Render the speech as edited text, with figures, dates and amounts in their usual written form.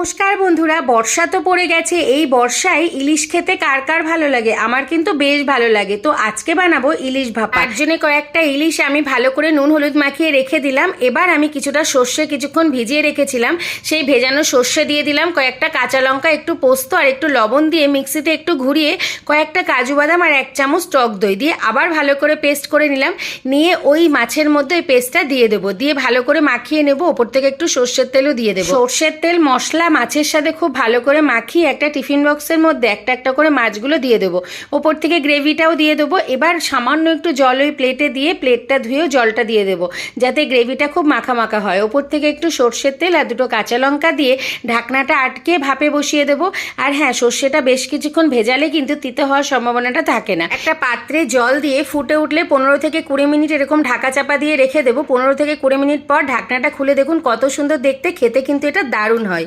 নমস্কার বন্ধুরা, বর্ষা তো পড়ে গেছে। এই বর্ষায় ইলিশ খেতে কার কার ভালো লাগে? আমার কিন্তু বেশ ভালো লাগে। তো আজকে বানাবো ইলিশ ভাপা। তার জন্য কয়েকটা ইলিশ আমি ভালো করে নুন হলুদ মাখিয়ে রেখে দিলাম। এবার আমি কিছুটা সর্ষে কিছুক্ষণ ভিজিয়ে রেখেছিলাম, সেই ভেজানো সর্ষে দিয়ে দিলাম, কয়েকটা কাঁচা লঙ্কা, একটু পোস্ত আর একটু লবণ দিয়ে মিক্সিতে একটু ঘুরিয়ে কয়েকটা কাজু বাদাম আর 1 চামচ টক দই দিয়ে আবার ভালো করে পেস্ট করে নিলাম। নিয়ে ওই মাছের মধ্যে ওই পেস্টটা দিয়ে দেবো, দিয়ে ভালো করে মাখিয়ে নেবো। ওপর থেকে একটু সর্ষের তেলও দিয়ে দেবো। সর্ষের তেল মশলা মাছের সাথে খুব ভালো করে মাখিয়ে একটা টিফিন বক্সের মধ্যে একটা একটা করে মাছগুলো দিয়ে দেবো। ওপর থেকে গ্রেভিটাও দিয়ে দেবো। এবার সামান্য একটু জল ওই প্লেটে দিয়ে প্লেটটা ধুয়েও জলটা দিয়ে দেবো, যাতে গ্রেভিটা খুব মাখা মাখা হয়। ওপর থেকে একটু সর্ষের তেল আর 2টো কাঁচা লঙ্কা দিয়ে ঢাকনাটা আটকে ভাপে বসিয়ে দেবো। আর হ্যাঁ, সর্ষেটা বেশ কিছুক্ষণ ভেজালে কিন্তু তিতে হওয়ার সম্ভাবনাটা থাকে না। একটা পাত্রে জল দিয়ে ফুটে উঠলে 15 থেকে 20 মিনিট এরকম ঢাকা চাপা দিয়ে রেখে দেবো। 15 থেকে 20 মিনিট পর ঢাকনাটা খুলে দেখুন কত সুন্দর দেখতে, খেতে কিন্তু এটা দারুণ হয়।